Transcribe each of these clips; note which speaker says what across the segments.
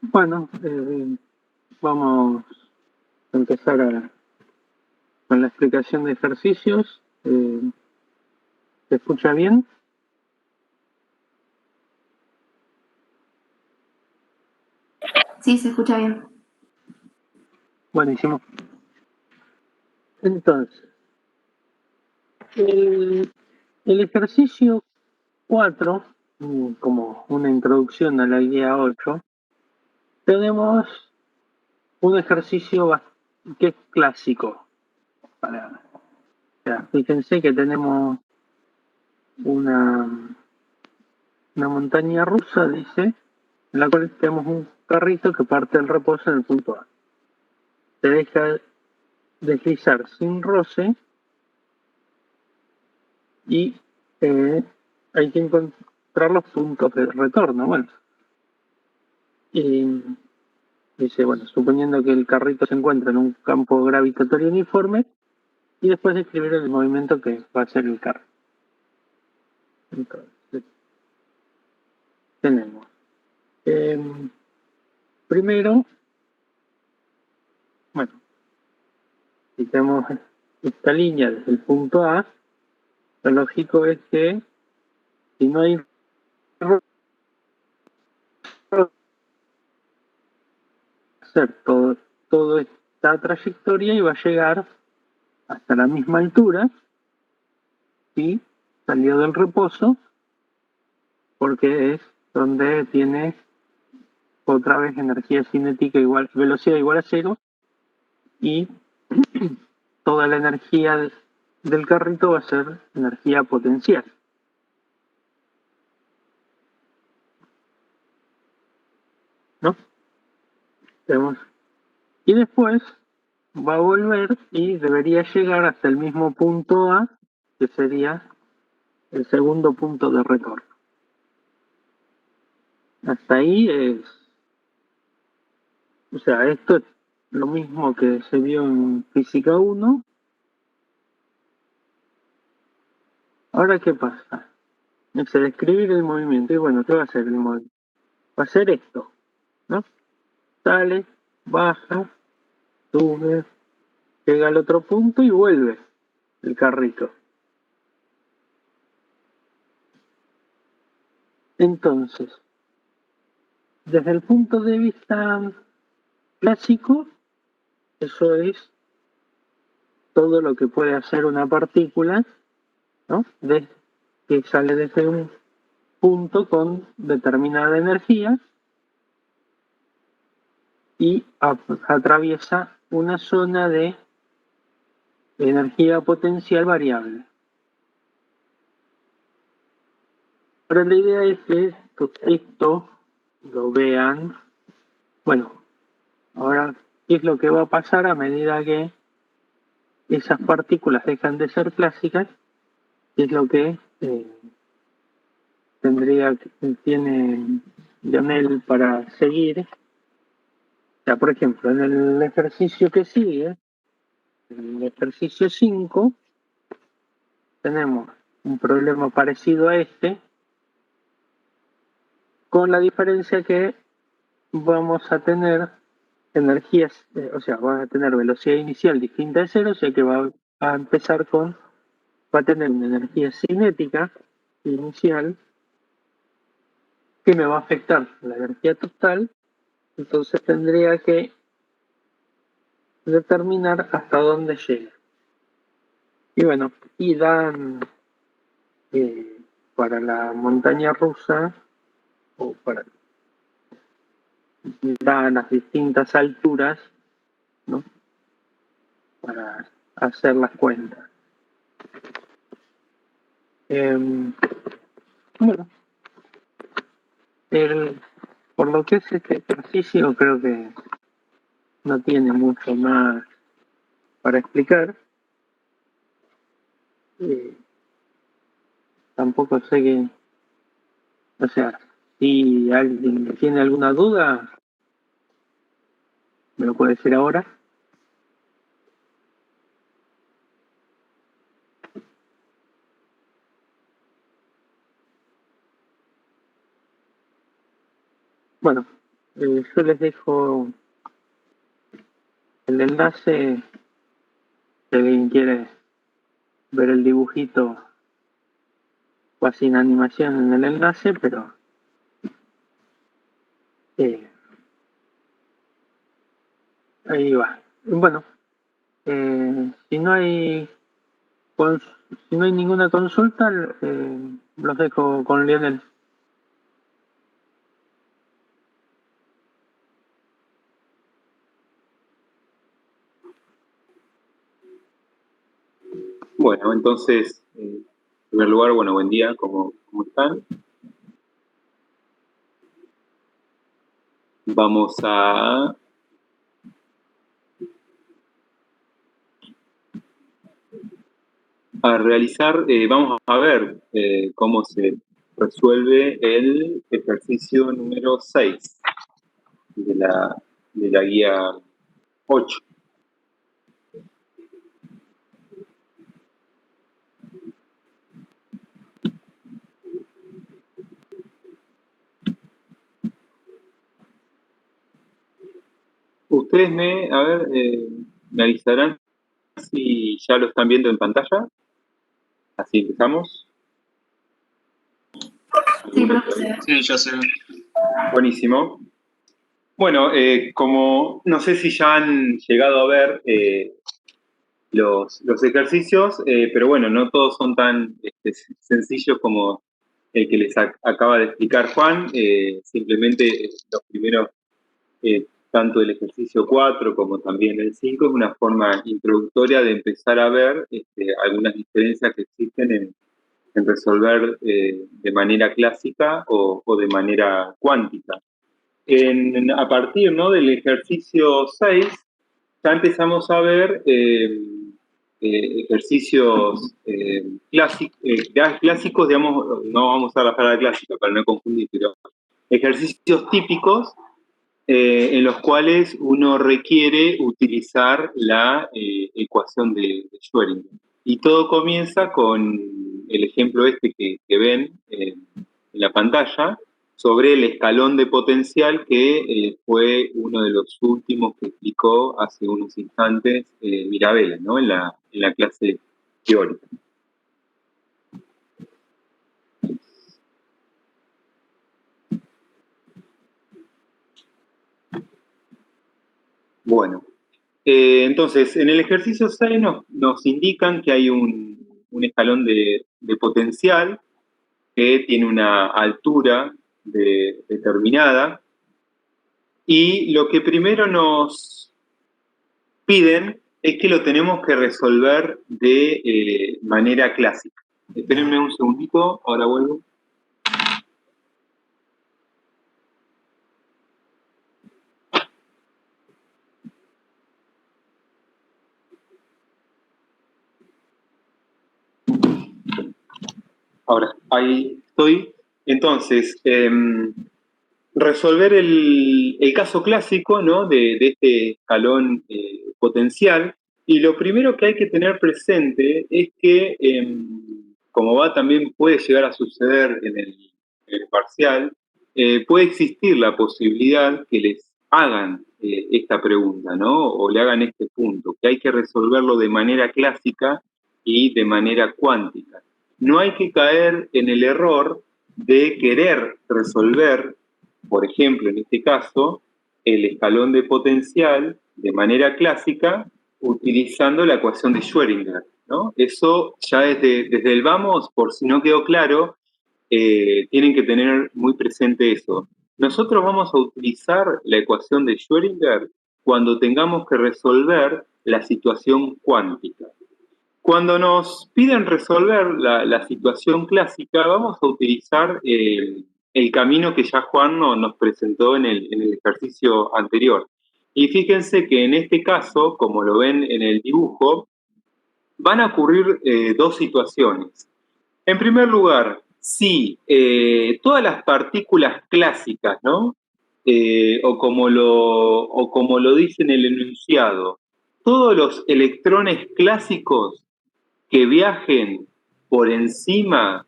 Speaker 1: Bueno, vamos a empezar con la explicación de ejercicios. ¿Se escucha bien?
Speaker 2: Sí, se escucha bien.
Speaker 1: Buenísimo. Entonces, el ejercicio 4, como una introducción a la guía 8, tenemos un ejercicio que es clásico. Fíjense que tenemos una montaña rusa, dice, en la cual tenemos un carrito que parte del reposo en el punto A. Se deja deslizar sin roce y hay que encontrar los puntos de retorno. Bueno, y dice, bueno, suponiendo que el carrito se encuentra en un campo gravitatorio uniforme y después describir el movimiento que va a hacer el carro. Entonces, tenemos primero, bueno, si tenemos esta línea desde el punto A, lo lógico es que si no hay hacer toda esta trayectoria y va a llegar hasta la misma altura y salió del reposo porque es donde tiene otra vez energía cinética igual, velocidad igual a cero y toda la energía del carrito va a ser energía potencial. ¿No? Tenemos. Y después va a volver y debería llegar hasta el mismo punto A, que sería el segundo punto de retorno. Hasta ahí es, o sea, esto es lo mismo que se vio en física 1. Ahora, ¿qué pasa? Es el describir el movimiento. Y bueno, ¿qué va a hacer el movimiento? Va a ser esto, ¿no? Sale, baja, sube, llega al otro punto y vuelve el carrito. Entonces, desde el punto de vista clásico, eso es todo lo que puede hacer una partícula, ¿no? Que sale desde un punto con determinada energía y atraviesa una zona de energía potencial variable. Pero la idea es que esto lo vean. Bueno, ahora, ¿qué es lo que va a pasar a medida que esas partículas dejan de ser clásicas? ¿Qué es lo que tiene Lionel para seguir? O sea, por ejemplo, en el ejercicio que sigue, en el ejercicio 5, tenemos un problema parecido a este, con la diferencia que vamos a tener energías, o sea, va a tener velocidad inicial distinta de cero, o sea que va a empezar va a tener una energía cinética inicial que me va a afectar la energía total, entonces tendría que determinar hasta dónde llega. Y bueno, y dan para la montaña rusa, o dan las distintas alturas, ¿no? Para hacer las cuentas. Bueno, por lo que es este ejercicio, creo que no tiene mucho más para explicar. Tampoco sé que, o sea, si alguien tiene alguna duda, me lo puede decir ahora. Bueno, Yo les dejo el enlace si alguien quiere ver el dibujito o sin animación en el enlace, pero ahí va. Bueno, si no hay si no hay ninguna consulta, los dejo con Lionel.
Speaker 3: Bueno, entonces, en primer lugar, bueno, buen día, ¿cómo están? Vamos a realizar, vamos a ver cómo se resuelve el ejercicio número 6 de la guía 8. Ustedes me avisarán si ya lo están viendo en pantalla. Así empezamos.
Speaker 2: Sí, profesor.
Speaker 4: Sí, ya sé.
Speaker 3: Buenísimo. Bueno, como no sé si ya han llegado a ver los ejercicios, pero bueno, no todos son tan sencillos como el que les acaba de explicar Juan. Simplemente los primeros, tanto el ejercicio 4 como también el 5, es una forma introductoria de empezar a ver algunas diferencias que existen en resolver de manera clásica o de manera cuántica. A partir, ¿no?, del ejercicio 6, ya empezamos a ver ejercicios clásicos, digamos, no vamos a usar la palabra clásica para no confundir, pero ejercicios típicos en los cuales uno requiere utilizar la ecuación de Schrödinger. Y todo comienza con el ejemplo que ven en la pantalla, sobre el escalón de potencial que fue uno de los últimos que explicó hace unos instantes Mirabella, ¿no?, en la clase teórica. Bueno, entonces en el ejercicio 6 nos indican que hay un escalón de potencial que tiene una altura determinada, y lo que primero nos piden es que lo tenemos que resolver de manera clásica. Espérenme un segundito, ahora vuelvo. Ahora, ahí estoy. Entonces, resolver el caso clásico, ¿no?, de este escalón potencial. Y lo primero que hay que tener presente es que, como también puede llegar a suceder en el parcial, puede existir la posibilidad que les hagan esta pregunta, ¿no?, o le hagan este punto, que hay que resolverlo de manera clásica y de manera cuántica. No hay que caer en el error de querer resolver, por ejemplo, en este caso, el escalón de potencial de manera clásica utilizando la ecuación de Schrödinger, ¿no? Eso ya desde el vamos, por si no quedó claro, tienen que tener muy presente eso. Nosotros vamos a utilizar la ecuación de Schrödinger cuando tengamos que resolver la situación cuántica. Cuando nos piden resolver la situación clásica, vamos a utilizar el camino que ya Juan nos presentó en el ejercicio anterior. Y fíjense que en este caso, como lo ven en el dibujo, van a ocurrir dos situaciones. En primer lugar, si todas las partículas clásicas, ¿no?, o como lo dice en el enunciado, todos los electrones clásicos que viajen por encima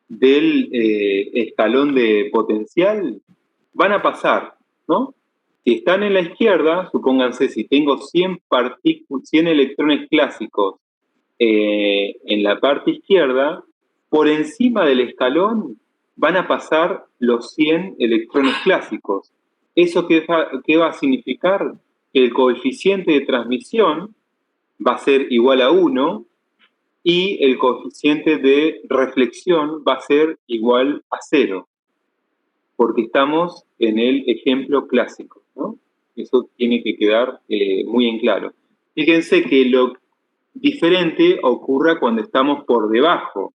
Speaker 3: del escalón de potencial van a pasar, ¿no? Si están en la izquierda, supónganse, si tengo 100 electrones clásicos en la parte izquierda, por encima del escalón van a pasar los 100 electrones clásicos. ¿Eso qué va a significar? Que el coeficiente de transmisión va a ser igual a 1 y el coeficiente de reflexión va a ser igual a 0, porque estamos en el ejemplo clásico, ¿no? Eso tiene que quedar muy en claro. Fíjense que lo diferente ocurre cuando estamos por debajo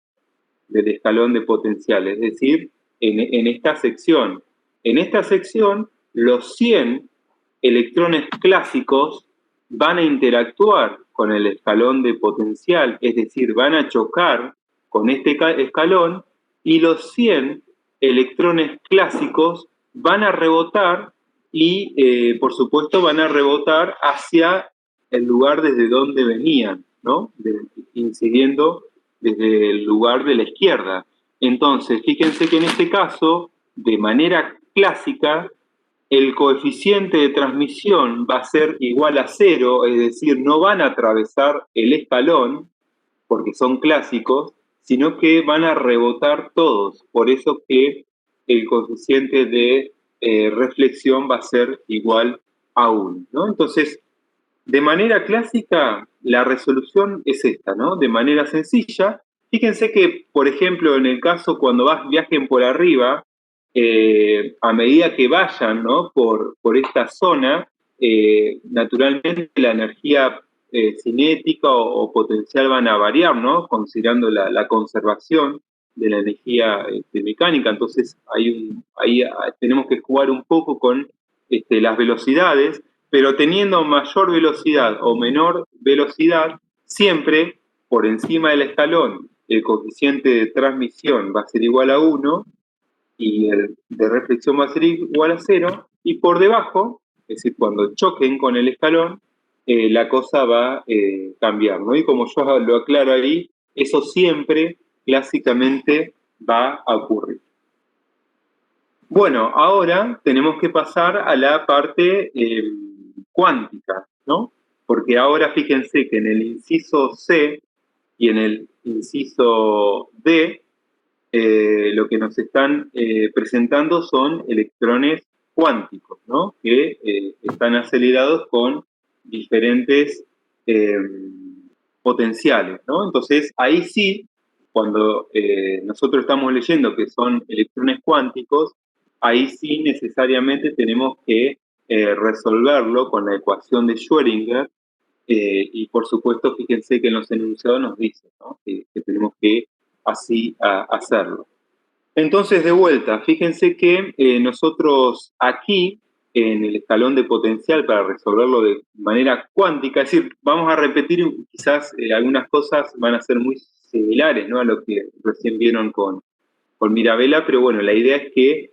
Speaker 3: del escalón de potencial, es decir, en esta sección. En esta sección, los 100 electrones clásicos van a interactuar con el escalón de potencial, es decir, van a chocar con este escalón y los 100 electrones clásicos van a rebotar y, por supuesto, van a rebotar hacia el lugar desde donde venían, ¿no? Incidiendo desde el lugar de la izquierda. Entonces, fíjense que en este caso, de manera clásica, el coeficiente de transmisión va a ser igual a 0, es decir, no van a atravesar el escalón, porque son clásicos, sino que van a rebotar todos. Por eso que el coeficiente de reflexión va a ser igual a 1, ¿no? Entonces, de manera clásica, la resolución es esta, ¿no? De manera sencilla. Fíjense que, por ejemplo, en el caso cuando viajen por arriba, a medida que vayan, ¿no? por esta zona, naturalmente la energía cinética o potencial van a variar, ¿no? Considerando la conservación de la energía mecánica. Entonces, ahí tenemos que jugar un poco con las velocidades, pero teniendo mayor velocidad o menor velocidad, siempre por encima del escalón el coeficiente de transmisión va a ser igual a 1 y el de reflexión va a ser igual a 0, y por debajo, es decir, cuando choquen con el escalón, la cosa va a cambiar, ¿no? Y como yo lo aclaro ahí, eso siempre clásicamente va a ocurrir. Bueno, ahora tenemos que pasar a la parte cuántica, ¿no? Porque ahora fíjense que en el inciso C y en el inciso D, lo que nos están presentando son electrones cuánticos, ¿no? Que están acelerados con diferentes potenciales, ¿no? Entonces, ahí sí, cuando nosotros estamos leyendo que son electrones cuánticos, ahí sí necesariamente tenemos que resolverlo con la ecuación de Schrödinger, y por supuesto, fíjense que en los enunciados nos dice, ¿no? que tenemos que así hacerlo. Entonces, de vuelta, fíjense que nosotros aquí, en el escalón de potencial, para resolverlo de manera cuántica, es decir, vamos a repetir, quizás algunas cosas van a ser muy similares, ¿no? A lo que recién vieron con Mirabella, pero bueno, la idea es que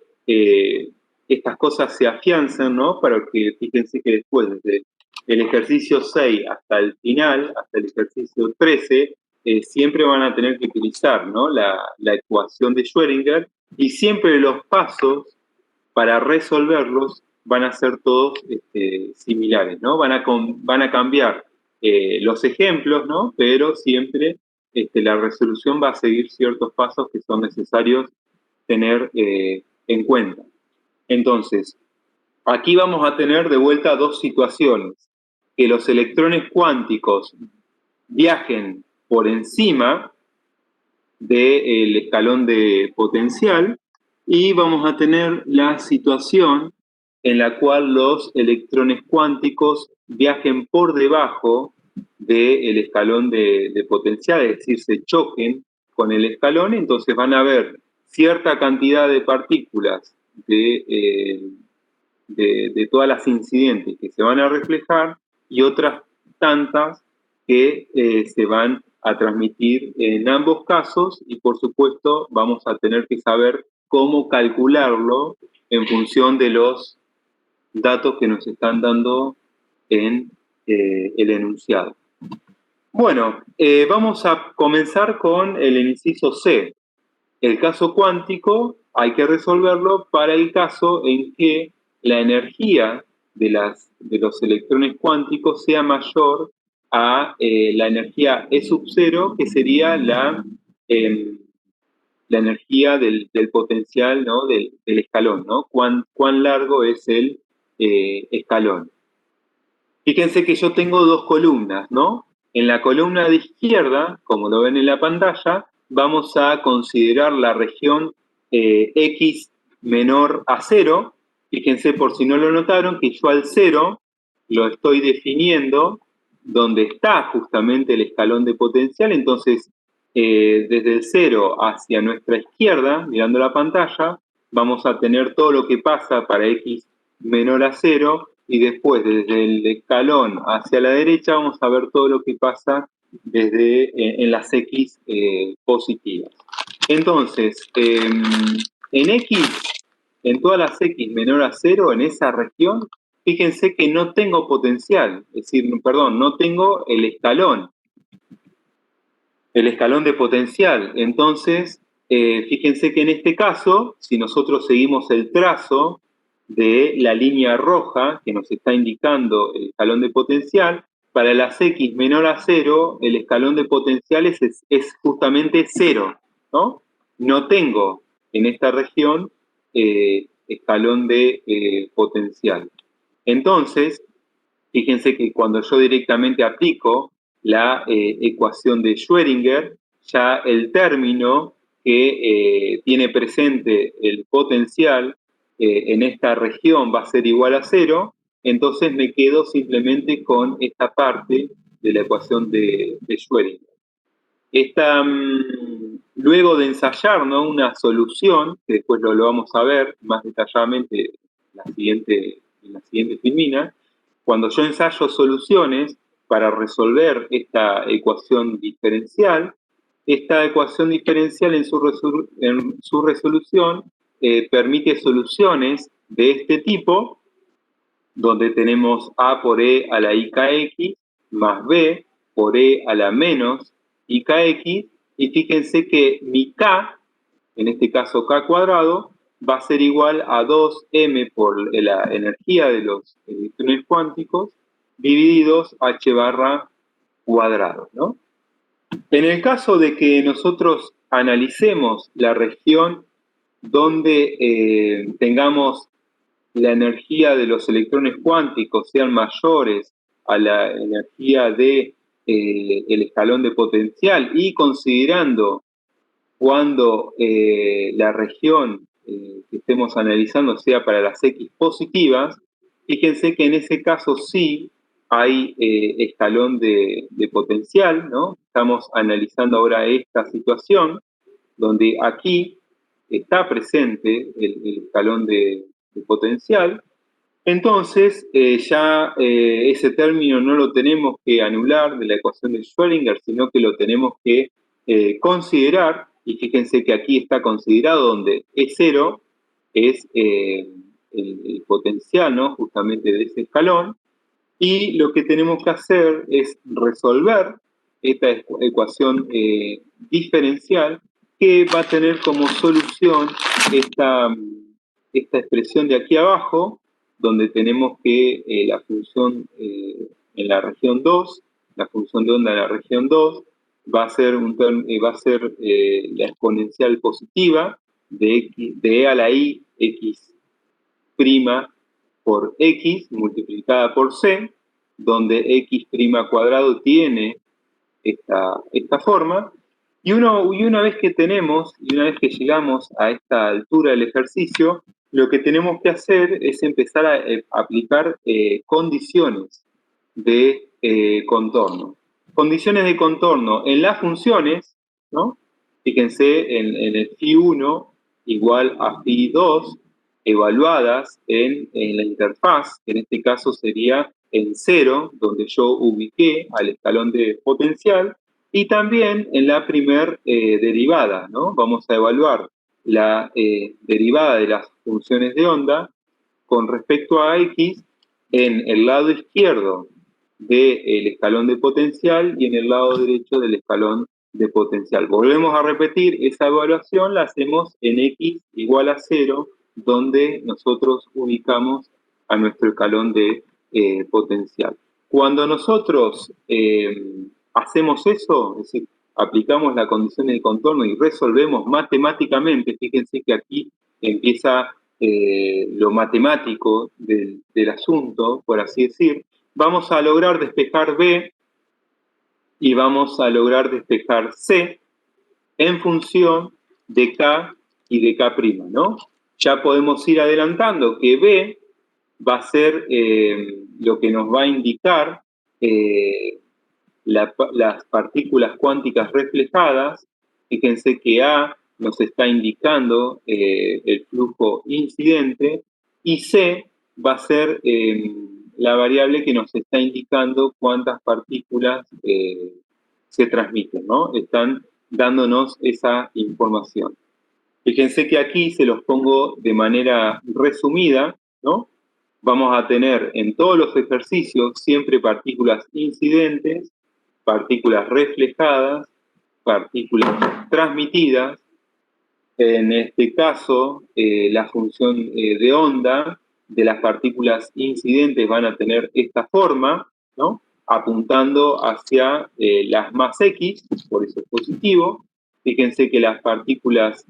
Speaker 3: estas cosas se afiancen, ¿no? Para que, fíjense que después, desde el ejercicio 6 hasta el final, hasta el ejercicio 13, siempre van a tener que utilizar, ¿no? la ecuación de Schrödinger, y siempre los pasos para resolverlos van a ser todos similares, ¿no? Van a cambiar los ejemplos, ¿no? Pero siempre la resolución va a seguir ciertos pasos que son necesarios tener en cuenta. Entonces, aquí vamos a tener de vuelta dos situaciones: que los electrones cuánticos viajen por encima del escalón de potencial, y vamos a tener la situación en la cual los electrones cuánticos viajen por debajo del escalón de potencial, es decir, se choquen con el escalón. Entonces van a haber cierta cantidad de partículas de todas las incidentes que se van a reflejar, y otras tantas que se van a transmitir en ambos casos, y por supuesto vamos a tener que saber cómo calcularlo en función de los datos que nos están dando en el enunciado. Bueno, vamos a comenzar con el inciso C. El caso cuántico hay que resolverlo para el caso en que la energía de los electrones cuánticos sea mayor a la energía E sub 0, que sería la energía del potencial, ¿no? del escalón, ¿no? Cuán largo es el escalón. Fíjense que yo tengo dos columnas, ¿no? En la columna de izquierda, como lo ven en la pantalla, vamos a considerar la región X menor a 0. Fíjense, por si no lo notaron, que yo al 0 lo estoy definiendo donde está justamente el escalón de potencial. Entonces, desde el 0 hacia nuestra izquierda, mirando la pantalla, vamos a tener todo lo que pasa para X menor a 0, y después desde el escalón hacia la derecha vamos a ver todo lo que pasa desde en las X positivas. Entonces, en X, en todas las X menor a 0, en esa región, fíjense que no tengo potencial, es decir, perdón, no tengo el escalón de potencial. Entonces, fíjense que en este caso, si nosotros seguimos el trazo de la línea roja que nos está indicando el escalón de potencial, para las X menor a 0, el escalón de potencial es justamente 0, ¿no? No tengo en esta región escalón de potencial. Entonces, fíjense que cuando yo directamente aplico la ecuación de Schrödinger, ya el término que tiene presente el potencial en esta región va a ser igual a 0, entonces me quedo simplemente con esta parte de la ecuación de Schrödinger. Luego de ensayar, ¿no?, una solución, que después lo vamos a ver más detalladamente en la siguiente filmina, cuando yo ensayo soluciones para resolver esta ecuación diferencial en su resolución permite soluciones de este tipo, donde tenemos A por E a la IKX más B por E a la menos IKX, y fíjense que mi K, en este caso K cuadrado, va a ser igual a 2m por la energía de los electrones cuánticos divididos h barra cuadrado, ¿no? En el caso de que nosotros analicemos la región donde tengamos la energía de los electrones cuánticos sean mayores a la energía de el escalón de potencial, y considerando cuando la región que estemos analizando sea para las X positivas, fíjense que en ese caso sí hay escalón de potencial, ¿no? Estamos analizando ahora esta situación, donde aquí está presente el escalón de potencial. Entonces, ya ese término no lo tenemos que anular de la ecuación de Schrödinger, sino que lo tenemos que considerar, y fíjense que aquí está considerado donde E0 es el potencial, ¿no?, justamente de ese escalón, y lo que tenemos que hacer es resolver esta ecuación diferencial, que va a tener como solución esta expresión de aquí abajo, donde tenemos que la función en la región 2, la función de onda en la región 2, va a ser la exponencial positiva de E a la I X' por X multiplicada por C, donde X' cuadrado tiene esta forma. Y una vez que llegamos a esta altura del ejercicio, lo que tenemos que hacer es empezar a aplicar condiciones de contorno. Condiciones de contorno en las funciones, ¿no? Fíjense en el phi1 igual a phi2, evaluadas en la interfaz, que en este caso sería en 0, donde yo ubiqué al escalón de potencial, y también en la primer derivada, ¿no? Vamos a evaluar la derivada de las funciones de onda con respecto a X en el lado izquierdo del escalón de potencial y en el lado derecho del escalón de potencial. Volvemos a repetir, esa evaluación la hacemos en X igual a 0, donde nosotros ubicamos a nuestro escalón de potencial. Cuando nosotros hacemos eso, es decir, aplicamos la condición del contorno y resolvemos matemáticamente, fíjense que aquí empieza lo matemático del asunto, por así decir, vamos a lograr despejar B y vamos a lograr despejar C en función de K y de K', ¿no? Ya podemos ir adelantando que B va a ser lo que nos va a indicar las partículas cuánticas reflejadas. Fíjense que A nos está indicando el flujo incidente y C va a ser la variable que nos está indicando cuántas partículas se transmiten, ¿no? Están dándonos esa información. Fíjense que aquí se los pongo de manera resumida, ¿no? Vamos a tener en todos los ejercicios siempre partículas incidentes, partículas reflejadas, partículas transmitidas. En este caso, la función de onda de las partículas incidentes van a tener esta forma, ¿no? Apuntando hacia las más X, por eso es positivo. Fíjense que las partículas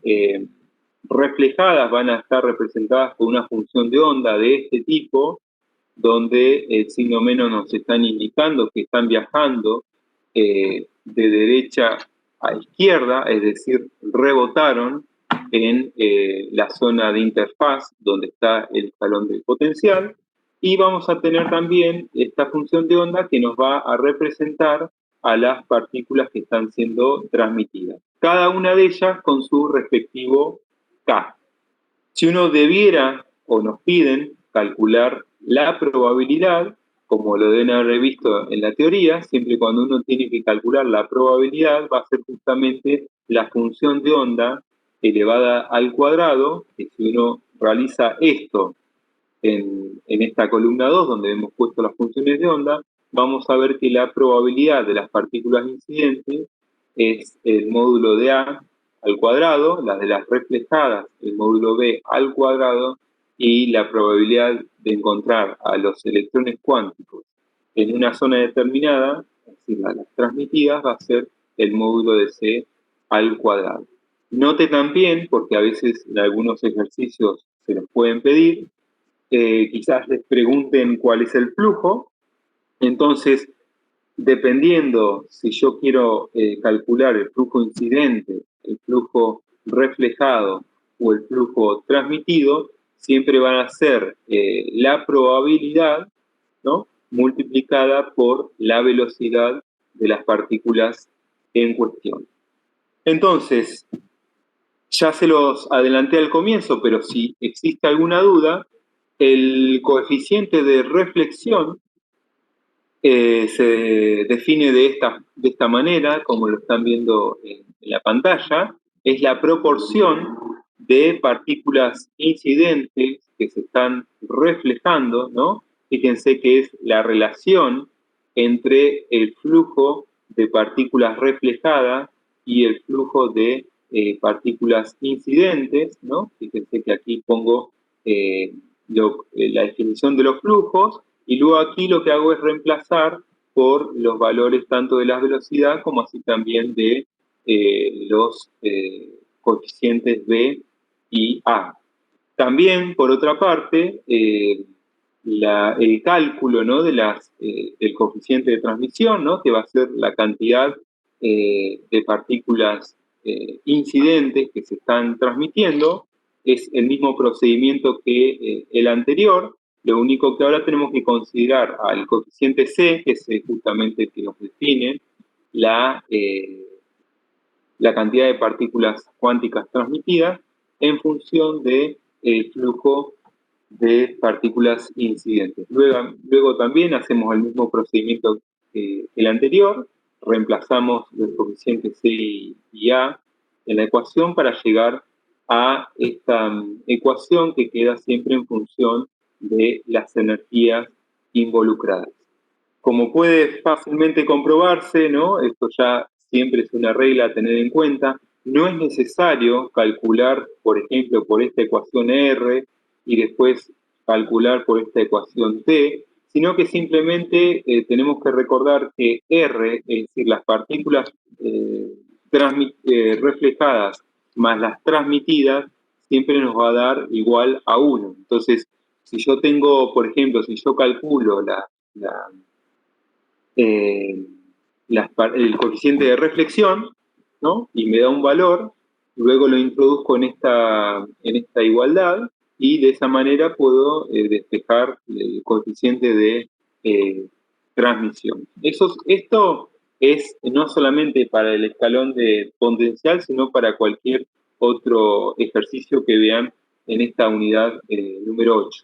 Speaker 3: reflejadas van a estar representadas por una función de onda de este tipo, donde el signo menos nos están indicando que están viajando de derecha a izquierda, es decir, rebotaron en la zona de interfaz donde está el escalón del potencial, y vamos a tener también esta función de onda que nos va a representar a las partículas que están siendo transmitidas. Cada una de ellas con su respectivo K. Si uno debiera o nos piden calcular la probabilidad, como lo deben haber visto en la teoría, siempre cuando uno tiene que calcular la probabilidad va a ser justamente la función de onda elevada al cuadrado, que si uno realiza esto en esta columna 2, donde hemos puesto las funciones de onda, vamos a ver que la probabilidad de las partículas incidentes es el módulo de A al cuadrado, las de las reflejadas, el módulo B al cuadrado, y la probabilidad de encontrar a los electrones cuánticos en una zona determinada, es decir, las transmitidas, va a ser el módulo de C al cuadrado. Note también, porque a veces en algunos ejercicios se los pueden pedir, quizás les pregunten cuál es el flujo, entonces, dependiendo si yo quiero calcular el flujo incidente, el flujo reflejado o el flujo transmitido, siempre van a ser la probabilidad, ¿no?, multiplicada por la velocidad de las partículas en cuestión. Entonces, ya se los adelanté al comienzo, pero si existe alguna duda, el coeficiente de reflexión se define de esta manera, como lo están viendo en la pantalla, es la proporción de partículas incidentes que se están reflejando, ¿no? Fíjense que es la relación entre el flujo de partículas reflejadas y el flujo de partículas incidentes, ¿no? Fíjense que aquí pongo la definición de los flujos, y luego aquí lo que hago es reemplazar por los valores tanto de la velocidad como así también de los coeficientes B y A. También, por otra parte, el cálculo, ¿no?, del coeficiente de transmisión, ¿no?, que va a ser la cantidad de partículas incidentes que se están transmitiendo, es el mismo procedimiento que el anterior. Lo único que ahora tenemos que considerar al coeficiente C, que es justamente el que nos define la cantidad de partículas cuánticas transmitidas en función del flujo de partículas incidentes. Luego también hacemos el mismo procedimiento que el anterior, reemplazamos los coeficientes C y A en la ecuación para llegar a esta ecuación que queda siempre en función de las energías involucradas. Como puede fácilmente comprobarse, ¿no?, esto ya siempre es una regla a tener en cuenta, no es necesario calcular, por ejemplo, por esta ecuación R y después calcular por esta ecuación T, sino que simplemente tenemos que recordar que R, es decir, las partículas reflejadas más las transmitidas, siempre nos va a dar igual a 1. Entonces, si yo tengo, por ejemplo, si yo calculo el coeficiente de reflexión, ¿no? Y me da un valor, luego lo introduzco en esta igualdad, y de esa manera puedo despejar el coeficiente de transmisión. Esto es no solamente para el escalón de potencial, sino para cualquier otro ejercicio que vean en esta unidad número 8.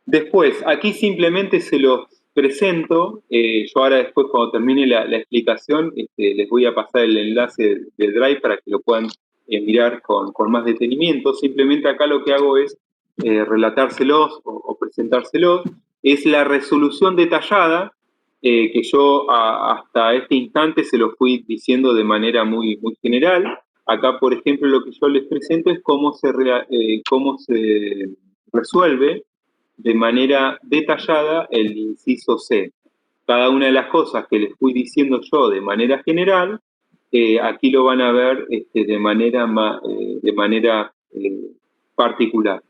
Speaker 3: Después, aquí simplemente se los presento. Yo ahora después, cuando termine la explicación, les voy a pasar el enlace del Drive para que lo puedan mirar con más detenimiento. Simplemente acá lo que hago es relatárselos o presentárselos. Es la resolución detallada que yo hasta este instante se lo fui diciendo de manera muy, muy general. Acá, por ejemplo, lo que yo les presento es cómo se resuelve de manera detallada el inciso C. Cada una de las cosas que les fui diciendo yo de manera general, aquí lo van a ver de manera particular.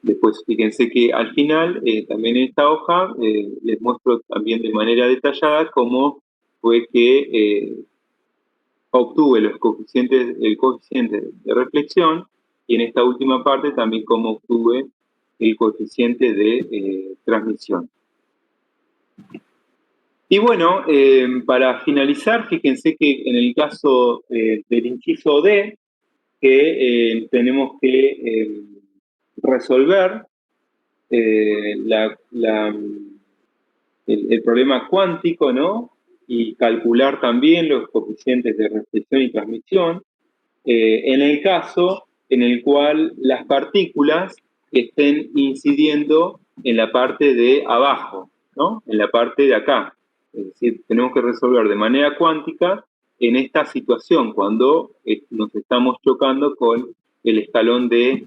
Speaker 3: Después, fíjense que al final, también en esta hoja, les muestro también de manera detallada cómo fue que obtuve el coeficiente de reflexión, y en esta última parte también cómo obtuve el coeficiente de transmisión. Y bueno, para finalizar, fíjense que en el caso del inciso D, que tenemos que resolver el problema cuántico, ¿no? Y calcular también los coeficientes de reflexión y transmisión, en el caso en el cual las partículas estén incidiendo en la parte de abajo, ¿no? En la parte de acá. Es decir, tenemos que resolver de manera cuántica en esta situación, cuando nos estamos chocando con el escalón de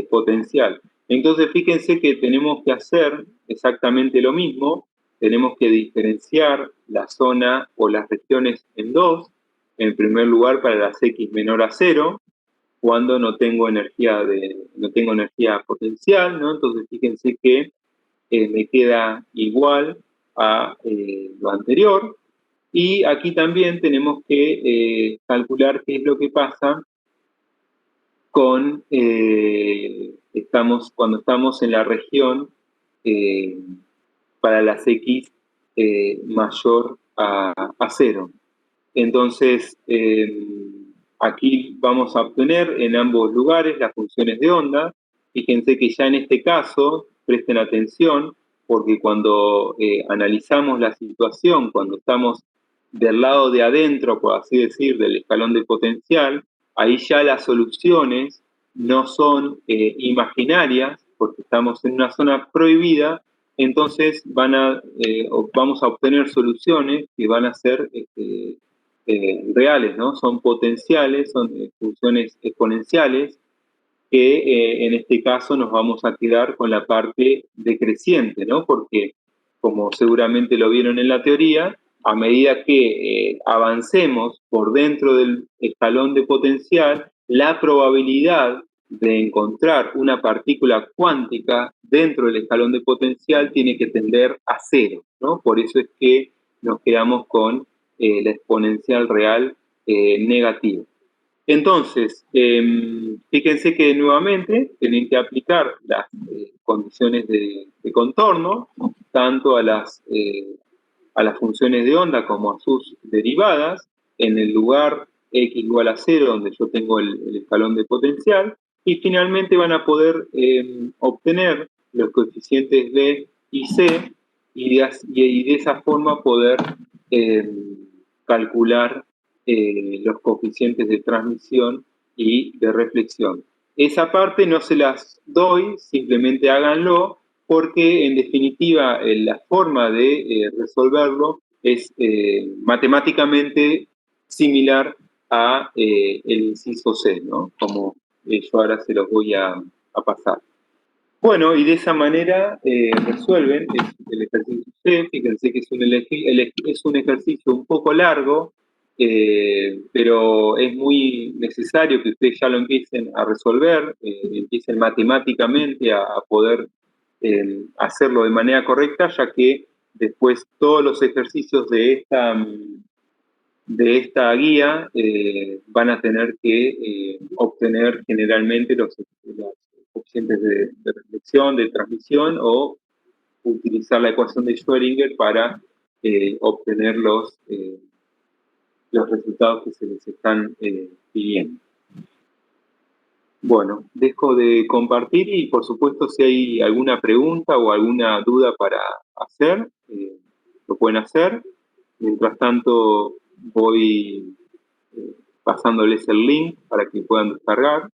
Speaker 3: potencial. Entonces, fíjense que tenemos que hacer exactamente lo mismo. Tenemos que diferenciar la zona o las regiones en dos. En primer lugar, para las X menor a 0, cuando no tengo energía potencial, ¿no? Entonces, fíjense que me queda igual a lo anterior. Y aquí también tenemos que calcular qué es lo que pasa con cuando estamos en la región para las X mayor a 0. Entonces, aquí vamos a obtener en ambos lugares las funciones de onda. Fíjense que ya en este caso, presten atención, porque cuando analizamos la situación, cuando estamos del lado de adentro, por así decir, del escalón de potencial, ahí ya las soluciones no son imaginarias, porque estamos en una zona prohibida. Entonces vamos a obtener soluciones que van a ser reales, ¿no? Son potenciales, son funciones exponenciales, que en este caso nos vamos a quedar con la parte decreciente, ¿no? Porque, como seguramente lo vieron en la teoría, a medida que avancemos por dentro del escalón de potencial, la probabilidad de encontrar una partícula cuántica dentro del escalón de potencial tiene que tender a 0, ¿no? Por eso es que nos quedamos con la exponencial real negativa. Entonces, fíjense que nuevamente tienen que aplicar las condiciones de contorno, tanto a las funciones de onda como a sus derivadas, en el lugar x igual a 0, donde yo tengo el escalón de potencial, y finalmente van a poder obtener los coeficientes B y C, y de esa forma poder calcular los coeficientes de transmisión y de reflexión. Esa parte no se las doy, simplemente háganlo, porque en definitiva la forma de resolverlo es matemáticamente similar a el inciso C, ¿no? Como yo ahora se los voy a pasar. Bueno, y de esa manera resuelven el ejercicio C. Fíjense que es un ejercicio un poco largo, pero es muy necesario que ustedes ya lo empiecen a resolver, empiecen matemáticamente a poder hacerlo de manera correcta, ya que después todos los ejercicios de esta guía van a tener que obtener generalmente los coeficientes de reflexión, de transmisión, o utilizar la ecuación de Schrödinger para obtener los resultados que se les están pidiendo. Bueno, dejo de compartir y por supuesto si hay alguna pregunta o alguna duda para hacer, lo pueden hacer. Mientras tanto voy pasándoles el link para que puedan descargar.